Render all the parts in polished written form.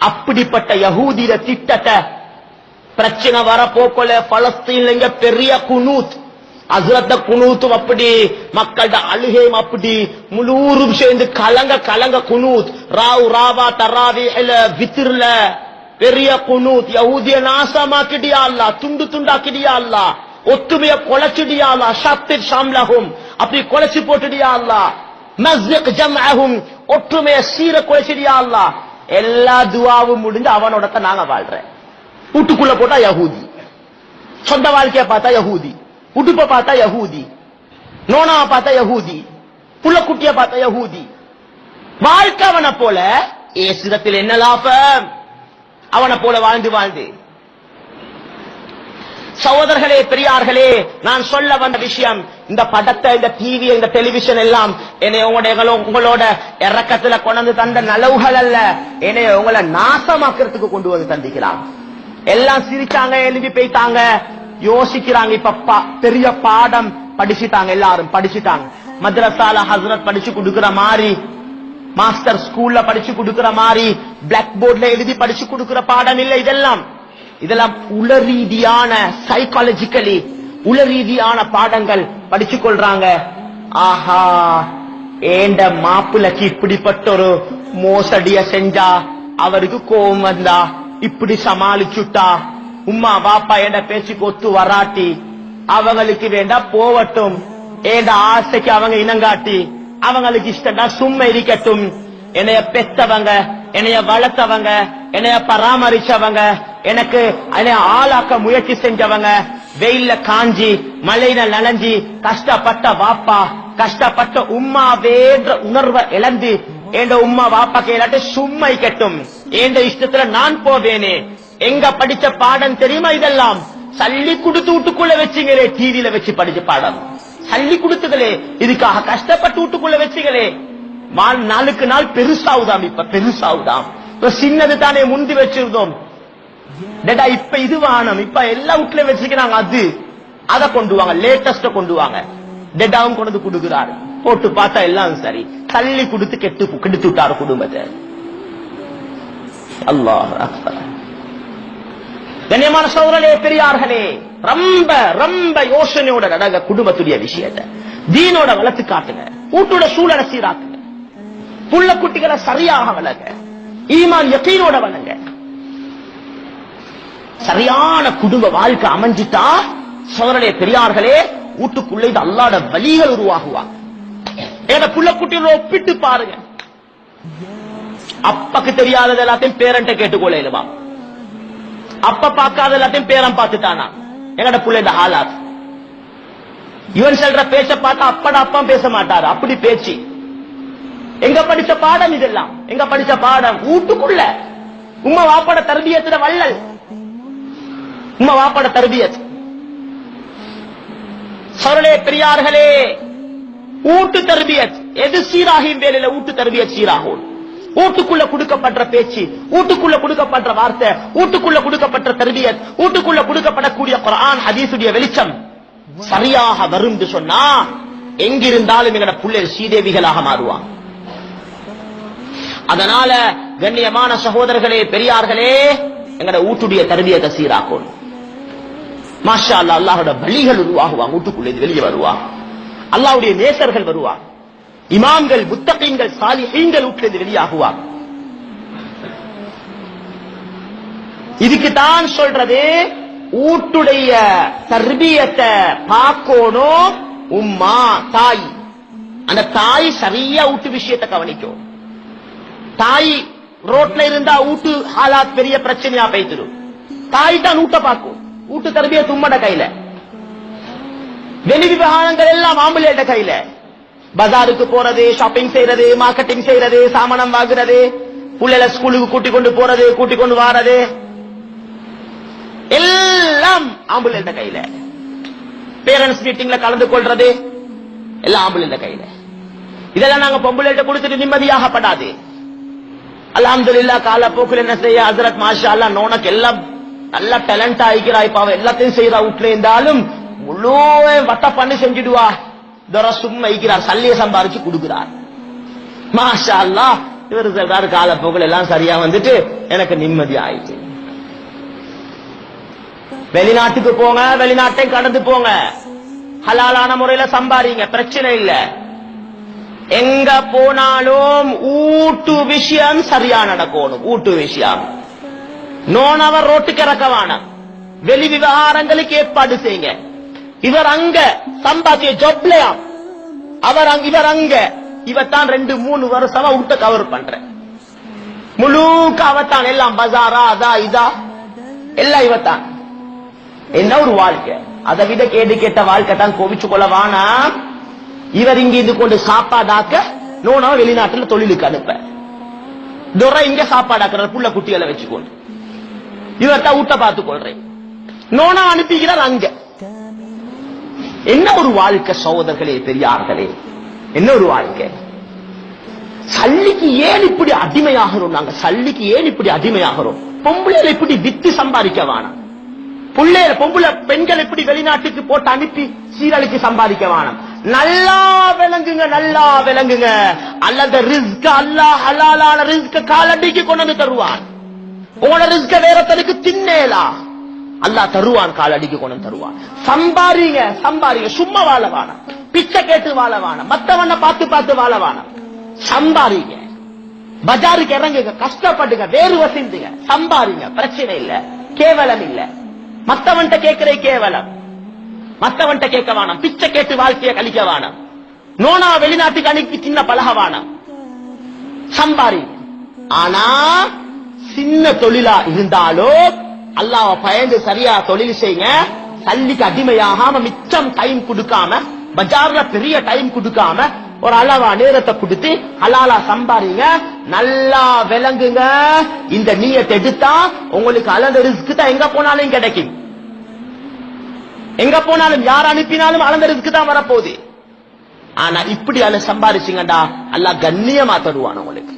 அப்படிப்பட்ட யஹூதிய திட்டத்தை பிரச்சனை வரப்போக்கல பலஸ்தீன்ல பெரிய குனூத் ஹஸ்ரத் குனூத்தும் அப்படி மக்களோட அழுகையும் அப்படி முழுவதும் சேர்ந்து கலங்க குனூத் ராவா தராவிஹ்ல வித்ர்ல பெரிய குனூத் யஹூதிய நாசமாக்கிடியா அல்லாஹ் துண்டு துண்டாக்கிடியா அல்லாஹ் ஒத்துமைய கொலைச்சிடியா அல்லாஹ் ஷத்திர் ஷம்லஹும் அப்படி கொலைச்சி போட்டுடியா அல்லாஹ் மஸ்ஸிக் ஜம்அஹும் ஒற்றுமைய சீர கொலைச்சிடியா அல்லாஹ் எல்லா துஆவும் முடிஞ்சு அவனோட தான் நாங்க வாழ்றோம் வீட்டுக்குள்ள போட்டா யஹூதி சொந்த வாழ்க்கைய பார்த்தா யஹூதி உடுப்ப பார்த்தா யஹூதி நோனா பார்த்தா யஹூதி புள்ள குட்டிய பார்த்தா யஹூதி வாழ்க்கை அவனை போல ஏசுரத்தில் என்ன லாபம் அவனை போல வாழ்ந்து சகோதரர்களே பெரியார்களே நான் சொல்ல வந்த விஷயம் இந்த படத்தை இந்த டிவி இந்த டெலிவிஷன் எல்லாம் உங்களோட இறக்கத்துல கொண்டு தந்த நலவுகள் அல்ல என்னைய உங்களை நாசமாக்குறதுக்கு கொண்டு வந்து தந்திக்கிறான் எல்லாம் சிரிச்சாங்க எழுதி போயிட்டாங்க யோசிக்கிறாங்க இப்ப பெரிய பாடம் படிச்சுட்டாங்க எல்லாரும் படிச்சுட்டாங்க மദ്രസാல ஹஸ்ரத் படிச்சு கொடுக்கிற மாதிரி மாஸ்டர் ஸ்கூல்ல படிச்சு கொடுக்கிற மாதிரி பிளாக் போர்ட்ல எழுதி படிச்சு கொடுக்கிற பாடம் இல்ல இதெல்லாம் உளரீதியான சைக்காலஜிக்கலி உளரீதியான பாடங்கள் படிச்சு கொள்றாங்க ஆஹா ஏண்ட மாப்பிளைக்கு இப்படிப்பட்ட ஒரு மோசடிய செஞ்சா அவருக்கு கோபம் வந்தா இப்படி சமாளிச்சுட்டா உம்மா பாப்பா என்ற பேச்சுக்கு ஒத்து வராட்டி அவங்களுக்கு வேண்டா போவட்டும் ஏண்ட ஆசைக்கு அவங்க இனங்காட்டி அவங்களுக்கு இஷ்டம்டா சும்மா இருக்கட்டும் என்னைய பெத்தவங்க என்னைய வளர்த்தவங்க என்னைய பராமரிச்சவங்க எனக்கு ஆளாக்க முயற்சி செஞ்சவங்க வெயில்ல காஞ்சி மழையில நனைஞ்சி கஷ்டப்பட்ட வாப்பா கஷ்டப்பட்ட உம்மாவேன்ற உணர்வை இழந்து ஏண்ட உம்மா வாப்பா கேளாட்டு சும்மா இருக்கட்டும் ஏண்ட இஷ்டத்துல நான் போவேனே எங்க படிச்ச பாடம் தெரியுமா இதெல்லாம் சல்லி கொடுத்து வீட்டுக்குள்ள வச்சுங்களே டிவியில வச்சு படிச்ச பாடம் சல்லி கொடுத்துகளே இதுக்காக கஷ்டப்பட்டு வீட்டுக்குள்ள வச்சுங்களே நாளுக்கு நாள் பெருசாவுதாம் இப்ப பெருசாவுதாம் சின்னது தானே முந்தி வச்சிருந்தோம் இப்ப இது வானம் இப்ப எல்லா வீட்லயும் வச்சுக்கிறாங்க அதை கொண்டு வாங்க லேட்டஸ்ட கொண்டு வாங்க டெடாவும் கொண்டு கொடுக்கிறாரு போட்டு பார்த்தா எல்லாம் சரி தள்ளி கொடுத்து கெடுத்து விட்டாரு குடும்பத்தை அல்லாஹ் அக்பர் கண்ணியமான சகோதரர்களே பெரியார்களே ரொம்ப ரொம்ப யோசனையோட நடங்க குடும்பத்துடைய விஷயத்தை தீனோட வளர்த்து காட்டுங்க வீட்டோட சூழலை சீராக்குங்க புள்ள குட்டிகளை சரியாக வளங்க ஈமான் யகீனோட வளங்க சரியான குடும்ப வாழ்க்கை அமைஞ்சிட்டா சகோதரர்களே பெரியார்களே வீட்டுக்குள்ள இது அல்லாஹ்வுடைய வலிகள் உருவாகுவாங்க ஏன்னா புள்ள குட்டிகளை ஒப்பிட்டு பாருங்க அப்பாக்கு தெரியாதது எல்லாத்தையும் பேரண்ட கேட்டுக்கொள்ளலுமா அப்ப பார்க்காத எல்லாத்தையும் பேரன் பார்த்துட்டானா எங்கட புள்ள இந்த ஆளாத் இவன் சொல்ற பேச்ச பார்த்தா அப்பட அப்பா பேச மாட்டாரு அப்படி பேச்சு எங்க படிச்ச பாடம் இதெல்லாம் எங்க படிச்ச பாடம் வீட்டுக்குள்ள உம்மா வாப்பட தர்பியத்துல வள்ளல் உம்மா வாப்பட தர்பியத் சரளே பெரியார்களே ஊட்டு தர்பியத் எது சீராகும் வேலையில ஊட்டு தர்பியத் சீராகும் வீட்டுக்குள்ள கொடுக்கப்படுற பேச்சு வீட்டுக்குள்ள கொடுக்கப்படுற வார்த்தை வீட்டுக்குள்ள கொடுக்கப்பட்ட தர்பியத் வீட்டுக்குள்ள கொடுக்கப்படக்கூடிய குர்ஆன் ஹதீஸுடைய வெளிச்சம் சரியாக வரும் சொன்னா எங்கிருந்தாலும் எங்கட புள்ளைகள் ஸ்ரீதேவிகளாக மாறுவாங்க அதனால கண்ணியமான சகோதரர்களே பெரியார்களே எங்கட வீட்டுடைய தர்பியத்தை சீராக்கும் மாஷா அல்லாஹ் அல்லாஹ்வுடைய வலிகள் உருவாகுவாங்க வீட்டுக்குள்ள வெளியே வருவாங்க அல்லாஹ்வுடைய நேசர்கள் வருவாங்க இமாம்கள் முத்தகீன்கள் சாலிஹீன்கள் வீட்டிலிருந்து வெளியாகுவாங்க இதுக்கு தான் சொல்றது வீட்டுடைய தர்பியத்தை பார்க்கணும் உம்மா தாய் அந்த தாய் சரியா வீட்டு விஷயத்தை கவனிக்கும் தாய் ரோட்ல இருந்தா வீட்டு ஹாலாத் பெரிய பிரச்சனையா போய்த்திடும் தாய் தான் வீட்டை பார்க்கும் வீட்டு தர்பியத் உம்மட கையில வெளி விவகாரங்கள் எல்லாம் ஆம்பளையோட கையில பஜாருக்கு போறது ஷாப்பிங் செய்யறது மார்க்கெட்டிங் செய்யறது சாமானம் வாங்குறது புள்ளைல ஸ்கூலுக்கு கூட்டிக் கொண்டு போறது கூட்டிக் கொண்டு வாரது எல்லாம் ஆம்பளையோட கையில பேரண்ட்ஸ் மீட்டிங்ல கலந்து கொள்றது எல்லாம் ஆம்பளையோட கையில இதெல்லாம் நாங்க பொம்பளைகிட்ட கொடுத்துட்டு நிம்மதியாகப்படாது அல்ஹம்துலில்லாஹ் காலப்போக்கில் என்ன செய்ய ஹஜ்ரத் மாஷா அல்லாஹ் நோனக்கு எல்லாம் நல்ல டேலண்ட் ஆகிக்கிறாய் பாவ எல்லாத்தையும் செய்யறா வீட்டுல இருந்தாலும் முழு வட்ட பண்ணி செஞ்சிடுவா சும்மா வைக்கிறார் சல்லிய சம்பாரிச்சு கொடுக்கிறார் மாஷா அல்லாஹ் இவர் சொல்றாரு காலப்போக்கில் எல்லாம் சரியா வந்துட்டு எனக்கு நிம்மதி ஆயிடுச்சு. வெளிநாட்டுக்கு போங்க, வெளிநாட்டை கடந்து போங்க, ஹலாலான முறையில சம்பாதிங்க, பிரச்சனை இல்ல. எங்க போனாலும் ஊட்டு விஷயம் சரியா நடக்கணும். ஊட்டு விஷயம் நோனவர் ரோட்டுக்கு இறக்கவான, வெளி விவகாரங்களுக்கு ஏற்பாடு செய்யுங்க. இவர் அங்க சம்பாத்திய ஜொப்லயாம், இவர் அங்க, இவத்தான் 2-3 வருஷமா விட்ட கவர் பண்ற, முழுக்க அவத்தான், எல்லாம் பஜாரா அதா இதா எல்லாம் இவத்தான். என்ன ஒரு வாழ்க்கை! அதை விட கேடு கேட்ட வாழ்க்கை தான். கோவிச்சு கொள்ளவானா, இவர் இங்க இது கொண்டு சாப்பாடாக்க நோனா வெளிநாட்டுல தொழிலுக்கு அனுப்ப, துரை இங்க சாப்பாடாக்குற புள்ள குட்டிகளை வச்சுக்கொண்டு இவர் தான் ஊட்ட பார்த்து கொள்றேன், நோனா அனுப்பிக்கிறார் அங்க. என்ன ஒரு வாழ்க்கை சகோதரர்களே, பெரியார்களே, என்ன ஒரு வாழ்க்கை! சல்லிக்கு ஏன் இப்படி அடிமையாகிறோம்? நாங்க சல்லிக்கு ஏன் இப்படி அடிமையாகிறோம்? பொம்பளை இப்படி வித்து சம்பாதிக்க வேணாம், பொம்பளை பெண்கள் இப்படி வெளிநாட்டுக்கு போட்டு அனுப்பி சீரழிச்சு சம்பாதிக்க வேணாம். நல்லா விளங்குங்க, நல்லா விளங்குங்க. அல்லது ரிஸ்க் அல்லாஹ் ஹலாலான ரிஸ்க் காலடிக்கு கொண்டு வந்து தருவான். உங்களோட ரிஸ்க வேறத்தனுக்கு தின்னேலா, அல்லாஹ் தருவான், காலடிக்கு கொண்டு தருவான். சம்பாரிங்க, சம்பாரிங்க. சும்மா வாழ வேணாம், பிச்சை கேட்டு வாழ வேணாம், மத்தவண்ண பார்த்து பார்த்து வாழ வேணாம். சம்பாரிங்க, பஜாருக்கு இறங்குங்க, கஷ்டப்பட்டுங்க, வேறு வசிந்துங்க, சம்பாரிங்க, பிரச்சனை இல்ல, கேவலம் இல்ல. மத்தவன்ட்ட கேட்கிற கேவலம், மத்தவன்ட்ட கேட்க வேணாம், பிச்சை கேட்டு வாழ்க்கைய கழிக்க வேணாம், நோனா வெளிநாட்டுக்கு அனுப்பி சின்ன பழக வேணாம், சம்பாரிங்க. ஆனா சின்ன தொழிலா இருந்தாலும் அல்லாஹ்வ பயந்து சரியா தொழில் செய்யுங்க. சல்லிக்கு அடிமையாகாம, மிச்சம் டைம் கொடுக்காம, பஜார்ல பெரிய டைம் கொடுக்காம, ஒரு அளவா நேரத்தை கொடுத்து ஹலாலா சம்பாரிங்க. நல்லா விளங்குங்க, இந்த நியத்தை எடுத்தா உங்களுக்கு அளந்த ரிஸ்க் தான் எங்க போனாலும் கிடைக்கும். எங்க போனாலும் யார் அனுப்பினாலும் அளந்த ரிஸ்க் தான் வரப்போகுது. ஆனா இப்படி சம்பாரிச்சிங்கடா அல்லாஹ் கண்ணியமா தருவான், உங்களுக்கு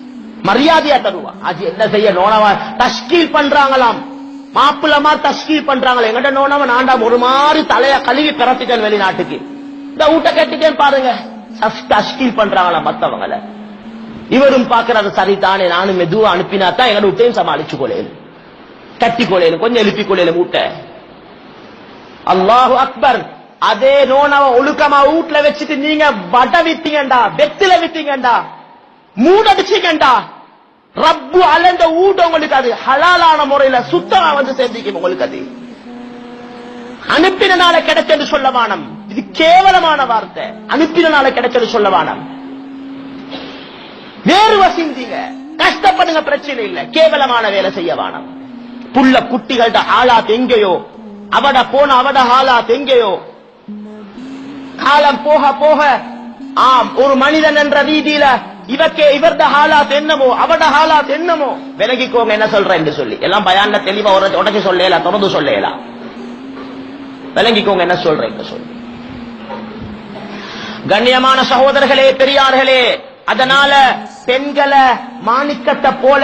மரியாதையா தருவான். அது என்ன செய்ய, நோனவா தஸ்கீல் பண்றாங்களாம், மாப்பிள்ளமா தஸ்கீல் பண்றாங்களே. எங்கிட்ட நோனவன் ஆண்டாம் ஒரு மாதிரி தலைய கழுவி பிறப்பிட்டேன் வெளிநாட்டுக்கு, இந்த ஊட்ட கேட்டுட்டேன் பாருங்க, தஸ்கீல் பண்றாங்களாம் மத்தவங்கள. இவரும் பாக்குறது சரிதானே, நானும் மெதுவா அனுப்பினாத்தான் எங்க வீட்டையும் சமாளிச்சு கொள்ளையில, கட்டி கொள்ளையில, கொஞ்சம் எழுப்பி கொள்ளையில மூட்டை. அல்லாஹு அக்பர். அதே நோனவ ஒழுக்கமா வீட்டுல வச்சுட்டு நீங்க வட வித்தீங்கண்டா, வெத்தில வித்தீங்கண்டா, மூடடிச்சீங்கண்டா, ரப்பு அலந்த ஊட்ட உங்களுக்கு அது ஹலாலான முறையில சுத்தமா வந்து சேர்ந்திக்கும். உங்களுக்கு அது அனுப்பினால கிடைச்சது சொல்ல வானம், இது கேவலமான வார்த்தை. அனுப்பினால கிடைச்சது சொல்ல வானம். வேறு வசிந்தீங்க, கஷ்டப்படுங்க, பிரச்சனை இல்ல, கேவலமான வேலை செய்ய வானம். புள்ள குட்டிகள்ட ஆளாத் எங்கேயோ, அவட போன அவட ஆளாத் எங்கேயோ. காலம் போக போக ஆம், ஒரு மனிதன் என்ற ரீதியில இவர்த ஹாலாத் என்னமோ, அவட ஹாலாத் என்னமோ விலகிக்கோங்க. என்ன சொல்றேன் என்று சொல்லி எல்லாம் பயான்ல தெளிவா உடச்சு சொல்லலாம், தொடர்ந்து சொல்லலாம். விளங்கிக்கோங்க என்ன சொல்றேன் என்று சொல்லி. கண்ணியமான சகோதரர்களே, பெரியார்களே, அதனால பெண்களை மாணிக்கத்தை போல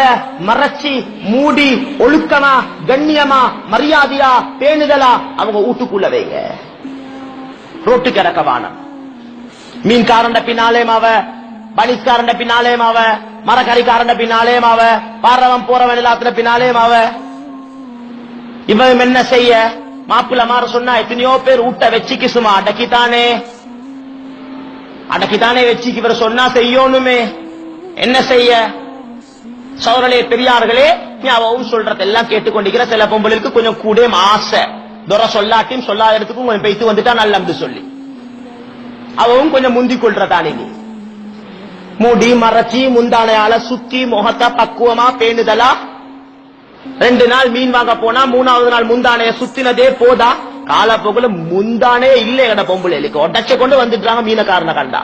மறைச்சி மூடி ஒழுக்கமா கண்ணியமா மரியாதையா பேணுதலா அவங்க வீட்டுக்குள்ள வைங்க. ரோட்டுக்கு இறக்கவான மீன்காரண்ட பின்னாலே மாவ, பனிஸ்காரண்ட பின்னாலே மாவ, மரக்கறிக்காரண்ட பின்னாலே மாவ, பாரவன் போறவன் எல்லாத்துல பின்னாலே மாவ. இவன் என்ன செய்ய, மாப்பிள்ள மாற சொன்னா எத்தனையோ பேர் ஊட்ட வச்சுக்கு சும்மா அடக்கித்தானே வச்சுக்கு இவர் சொன்னா செய்யணுமே, என்ன செய்ய. சோழர்களே, பெரியார்களே, அவவும் சொல்றதெல்லாம் கேட்டுக்கொண்டிருக்கிற சில பொம்பளுக்கு கொஞ்சம் கூட ஆசை, துரை சொல்லாட்டியும் சொல்லாத இடத்துக்கும் கொஞ்சம் பெய்த்து வந்துட்டா நல்ல சொல்லி அவவும் கொஞ்சம் முந்தி கொள்றதானே. மூடி மறைச்சி முந்தானையால சுத்தி முகத்தை பக்குவமா பேணுதலா. 2 நாள் மீன் வாங்க போனா 3வது நாள் முந்தானைய சுத்தினதே போதா, காலப்போக்குல முந்தானே இல்ல எங்கட பொம்பளைக்கு உடச்ச கொண்டு வந்துட்டாங்க மீனக்காரனை கண்டா.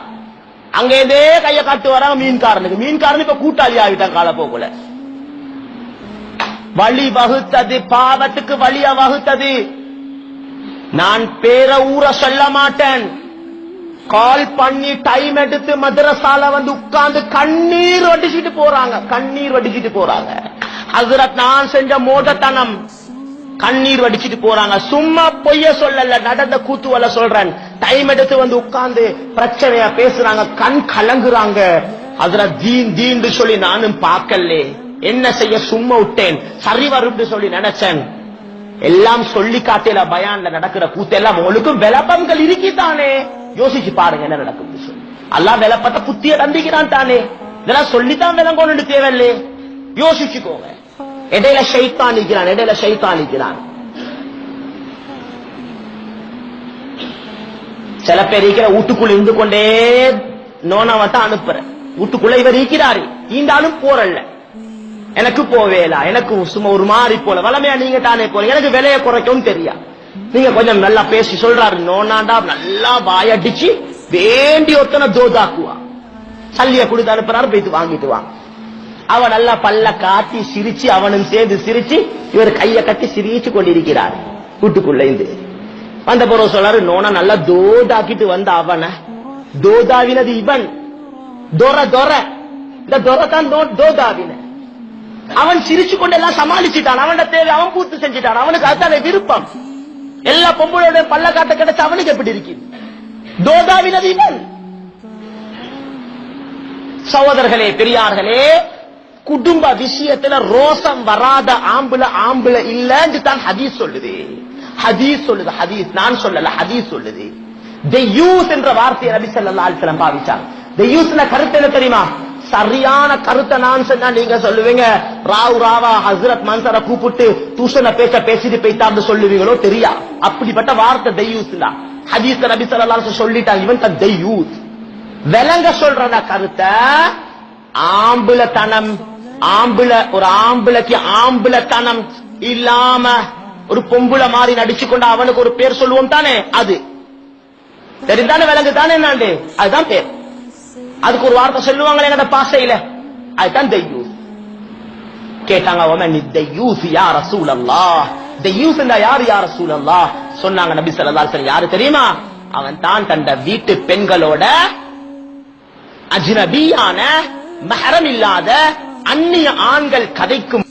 அங்கேதே கைய காட்டு வராங்க மீன்காரனுக்கு. மீன்காரன் இப்ப கூட்டாளி ஆகிட்டான் காலப்போக்குல. வழி வகுத்தது, பாவத்துக்கு வழிய வகுத்தது. நான் பேர ஊர சொல்ல மாட்டேன். கால் பண்ணி டைம் எடுத்து மதரசால வந்து உட்கார்ந்து கண்ணீர் வடிச்சிட்டு போறாங்க, கண்ணீர் வடிச்சிட்டு போறாங்க. ஹஸ்ரத் நான் செஞ்ச மோதத்தனம், கண்ணீர் வடிச்சிட்டு போறாங்க. சும்மா பொய்ய சொல்லல, நடந்த கூத்துவல சொல்றேன். டைம் எடுத்து வந்து உட்கார்ந்து பிரச்சனையா பேசுறாங்க, கண் கலங்குறாங்க. அதுல தீன் தீன் சொல்லி நானும் பார்க்கல, என்ன செய்ய சும்மா விட்டேன், சரி வரும் சொல்லி நினைச்சேன். எல்லாம் சொல்லி காட்டில பயான்ல நடக்கிற கூத்தெல்லாம் உங்களுக்கும் விளப்பங்கள் இருக்கித்தானே, யோசிச்சு பாருங்க என்ன நடக்கும் சொல்லி. அல்லாஹ் விளப்பத்தை புத்திய தந்திக்கிறான் தானே, இதெல்லாம் சொல்லித்தான் விளங்கொண்டு தேவையில்லை, யோசிச்சுக்கோங்க. இடையில ஷைத்தான் நிற்கிறான், இடையில ஷைத்தான் நிற்கிறான். சில பேர் இருக்கிற வீட்டுக்குள்ள இருந்து கொண்டே நோனவத்தான் அனுப்புற, வீட்டுக்குள்ள இவர் இருக்கிறாரு, ஈண்டாலும் போறல்ல, எனக்கு போவேலா, எனக்கு சும்மா ஒரு மாறி போல வளமையா நீங்க தானே போல, எனக்கு விலையை குறைக்கவும் தெரியா, நீங்க கொஞ்சம் நல்லா பேசி சொல்றாரு, நோனாண்டா நல்லா வாயடிச்சு வேண்டி ஒத்தனை தோதாக்குவா, சல்லிய கொடுத்து அனுப்புறாரு, போயிட்டு வாங்கிட்டு வாங்க. அவன் நல்லா பல்ல காட்டி சிரிச்சு, அவனும் சேர்ந்து சிரிச்சு, இவர் கைய கட்டி சிரிச்சு கொண்டிருக்கிறார். வீட்டுக்குள்ள இருந்து வந்த பிறகு சொல்றாரு, நோனா நல்லா தோதாக்கிட்டு வந்த அவனை, தோதாவினது இவன், தொர தொர, இந்த தொரத்தான் தோதாவின. அவன் சிரிச்சு கொண்டு எல்லாம் சமாளிச்சுட்டான், அவனோட தேவை அவன் பூர்த்தி செஞ்சுட்டான், அவனுக்கு அதுதான விருப்பம். எல்லா பொம்பளோட பல்ல காட்ட கிடைச்ச அவனுக்கு எப்படி இருக்கு, தோதாவினது இவன். சகோதரர்களே, பெரியார்களே, குடும்ப விஷயத்துல ரோசம் வராத ஆம்புல இல்லன்னு தான் ஹதீஸ் சொல்லுது. ஹதீஸ் சொல்லுது, ஹதீஸ் நான் சொல்லல, ஹதீஸ் சொல்லுது. தெய்யூஸ் என்ற வார்த்தையை நபி ஸல்லல்லாஹு அலைஹி வஸல்லம் பாவிச்சாங்க. தெய்யூஸ்ல கருத்து என்ன தெரியுமா? சரியான கருத்தை நான் சொன்னா நீங்க சொல்லுவீங்க, ராவா ஹஸ்ரத் மன்சரை கூப்பிட்டு தூஷண பேசிட்டு போய்த்தான்னு சொல்லுவீங்களோ தெரியா. அப்படிப்பட்ட வார்த்தை தெய்யூஸ். ஹதீஸ் நபி ஸல்லல்லாஹு அலைஹி வஸல்லம் சொல்லிட்டாங்க, இவன் தான் தெய்யூஸ். விளங்க சொல்றத கருத்தை, ஆம்புலத்தனம், ஒரு ஆம்புலைக்கு ஆம்புலத்தனம் இல்லாம ஒரு பொம்புல மாதிரி நடிச்சு கொண்டு அவனுக்கு ஒரு பேர் சொல்லுவோம் தானே, அது தெரிந்தானே, விலங்கு தானே, என்னாண்டு அதுதான் பேர். அதுக்கு ஒரு வார்த்தை சொல்லுவாங்களே எங்க பாசையில, அதுதான் தெய்யூஸ். கேட்டாங்க, தெய்யூஸ் யா ரசூலல்லாஹ், தெய்யூஸ் யாரு யா ரசூலல்லாஹ்? சொன்னாங்க நபி ஸல்லல்லாஹு அலைஹி வஸல்லம், யாரு தெரியுமா? அவன் தான் தன் வீட்டு பெண்களோட அஜ்னபியான மஹரம் இல்லாத அந்நிய ஆண்கள் கதைக்கும்